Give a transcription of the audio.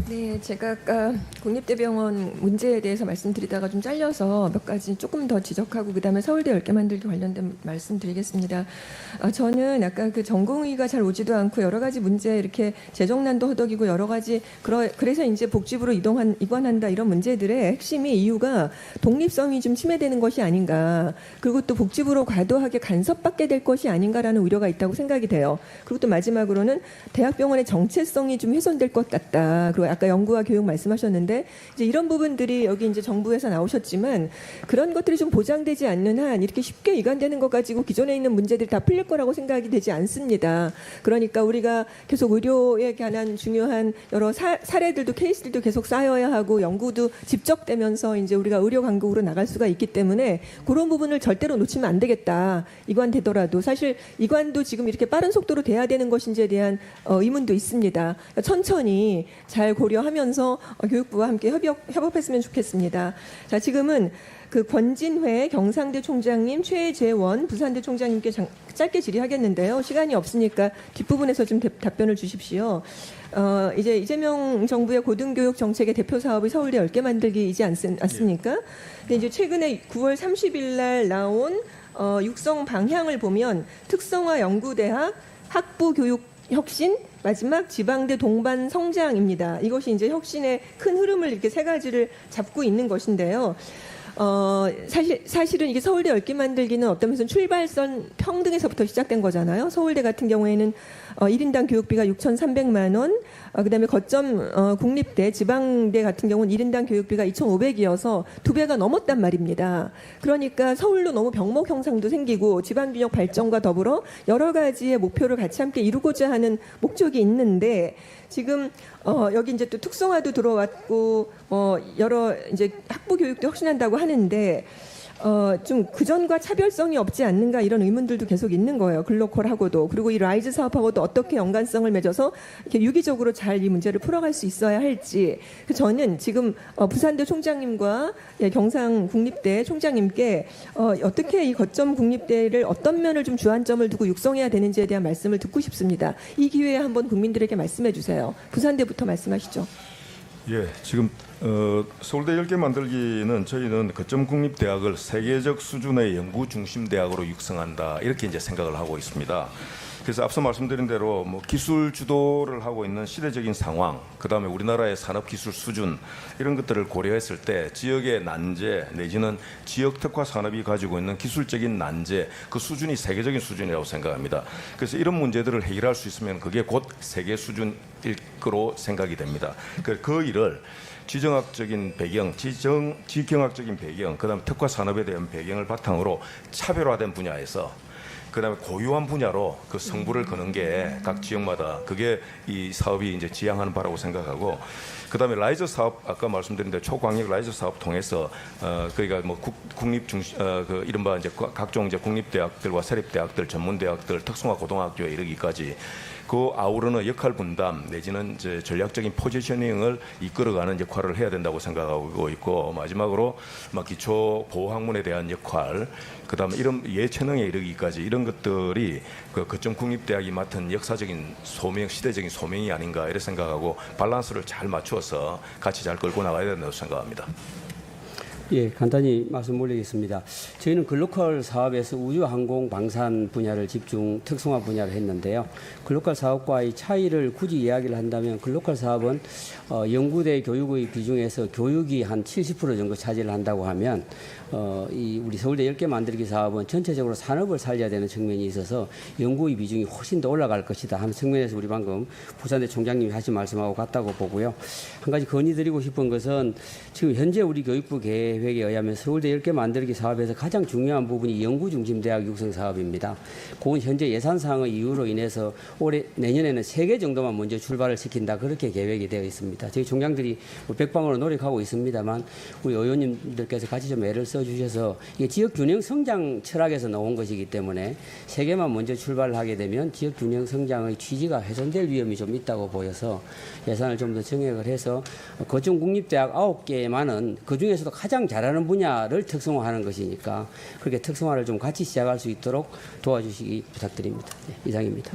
네, 제가 아까 국립대병원 문제에 대해서 말씀드리다가 좀 잘려서 몇 가지 조금 더 지적하고 그다음에 서울대 10개 만들기 관련된 말씀드리겠습니다. 저는 아까 그 전공의가 잘 오지도 않고 여러 가지 문제 이렇게 재정난도 허덕이고 여러 가지 그래서 이제 복지부로 이관한다 이런 문제들의 핵심이 이유가 독립성이 좀 침해되는 것이 아닌가, 그리고 또 복지부로 과도하게 간섭받게 될 것이 아닌가라는 우려가 있다고 생각이 돼요. 그리고 또 마지막으로는 대학병원의 정체성이 좀 훼손될 것 같다. 그리고 아까 연구와 교육 말씀하셨는데 이제 이런 부분들이 여기 이제 정부에서 나오셨지만 그런 것들이 좀 보장되지 않는 한 이렇게 쉽게 이관되는 것 가지고 기존에 있는 문제들이 다 풀릴 거라고 생각이 되지 않습니다. 그러니까 우리가 계속 의료에 관한 중요한 여러 사례들도 케이스들도 계속 쌓여야 하고 연구도 집적되면서 이제 우리가 의료 강국으로 나갈 수가 있기 때문에 그런 부분을 절대로 놓치면 안 되겠다. 이관되더라도 사실 이관도 지금 이렇게 빠른 속도로 돼야 되는 것인지에 대한 의문도 있습니다. 천천히 잘 고려하면서 교육부와 함께 협업했으면 좋겠습니다. 자, 지금은 그 권진회 경상대 총장님, 최재원 부산대 총장님께 짧게 질의하겠는데요. 시간이 없으니까 뒷부분에서 좀 답변을 주십시오. 이제 이재명 정부의 고등교육 정책의 대표 사업이 서울대 10개 만들기이지 않습니까? 근데 이제 최근에 9월 30일 날 나온 육성 방향을 보면 특성화 연구대학, 학부 교육 혁신, 마지막 지방대 동반 성장입니다. 이것이 이제 혁신의 큰 흐름을 이렇게 세 가지를 잡고 있는 것인데요. 사실은 이게 서울대 10개 만들기는 어떤 면에서 출발선 평등에서부터 시작된 거잖아요. 서울대 같은 경우에는 1인당 교육비가 6,300만 원, 그다음에 거점 국립대, 지방대 같은 경우는 1인당 교육비가 2,500이어서 2배가 넘었단 말입니다. 그러니까 서울로 너무 병목 형상도 생기고 지방균형 발전과 더불어 여러 가지의 목표를 같이 함께 이루고자 하는 목적이 있는데 지금 여기 이제 또 특성화도 들어왔고 여러 이제 학부 교육도 혁신한다고 하는데 좀 그전과 차별성이 없지 않는가 이런 의문들도 계속 있는 거예요. 글로컬하고도, 그리고 이 라이즈 사업하고도 어떻게 연관성을 맺어서 이렇게 유기적으로 잘 이 문제를 풀어갈 수 있어야 할지. 저는 지금 부산대 총장님과 경상국립대 총장님께 어떻게 이 거점 국립대를 어떤 면을 좀 주안점을 두고 육성해야 되는지에 대한 말씀을 듣고 싶습니다. 이 기회에 한번 국민들에게 말씀해 주세요. 부산대부터 말씀하시죠. 예, 지금 서울대 10개 만들기는 저희는 거점 국립대학을 세계적 수준의 연구 중심 대학으로 육성한다, 이렇게 이제 생각을 하고 있습니다. 그래서 앞서 말씀드린 대로 뭐 기술 주도를 하고 있는 시대적인 상황, 그다음에 우리나라의 산업 기술 수준, 이런 것들을 고려했을 때 지역의 난제 내지는 지역 특화 산업이 가지고 있는 기술적인 난제, 그 수준이 세계적인 수준이라고 생각합니다. 그래서 이런 문제들을 해결할 수 있으면 그게 곧 세계 수준일 거로 생각이 됩니다. 그 일을 지정학적인 배경, 지경학적인 배경, 그다음 특화 산업에 대한 배경을 바탕으로 차별화된 분야에서, 그다음에 고유한 분야로 그 성부를 거는 게 각 지역마다 그게 이 사업이 이제 지향하는 바라고 생각하고, 그다음에 라이즈 사업, 아까 말씀드린 대로 초광역 라이즈 사업 통해서 그러니까 뭐 국립 중심 그 이른바 이제 각종 이제 국립대학들과 사립대학들, 전문대학들, 특성화 고등학교에 이르기까지 그 아우르는 역할 분담 내지는 이제 전략적인 포지셔닝을 이끌어가는 역할을 해야 된다고 생각하고 있고, 마지막으로 기초 보호 학문에 대한 역할, 그다음에 이런 예체능에 이르기까지 이런 것들이 그 거점 국립대학이 맡은 역사적인 소명, 시대적인 소명이 아닌가 이렇게 생각하고 밸런스를 잘 맞추어서 같이 잘 끌고 나가야 된다고 생각합니다. 예, 간단히 말씀 올리겠습니다. 저희는 글로컬 사업에서 우주, 항공, 방산 분야를 집중 특성화 분야를 했는데요. 글로컬 사업과의 차이를 굳이 이야기를 한다면 글로컬 사업은 연구대 교육의 비중에서 교육이 한 70% 정도 차지를 한다고 하면 이 우리 서울대 10개 만들기 사업은 전체적으로 산업을 살려야 되는 측면이 있어서 연구의 비중이 훨씬 더 올라갈 것이다 하는 측면에서 우리 방금 부산대 총장님이 하신 말씀하고 같다고 보고요. 한 가지 건의드리고 싶은 것은 지금 현재 우리 교육부 계획에 의하면 서울대 10개 만들기 사업에서 가장 중요한 부분이 연구 중심 대학 육성 사업입니다. 그건 현재 예산상의 이유로 인해서 내년에는 3개 정도만 먼저 출발을 시킨다, 그렇게 계획이 되어 있습니다. 저희 총장들이 백방으로 노력하고 있습니다만 우리 의원님들께서 같이 좀 애를 써주셔서 이게 지역 균형 성장 철학에서 나온 것이기 때문에 3개만 먼저 출발을 하게 되면 지역 균형 성장의 취지가 훼손될 위험이 좀 있다고 보여서 예산을 좀 더 정액을 해서 거점 국립대학 9개만은 그중에서도 가장 잘하는 분야를 특성화하는 것이니까 그렇게 특성화를 좀 같이 시작할 수 있도록 도와주시기 부탁드립니다. 네, 이상입니다.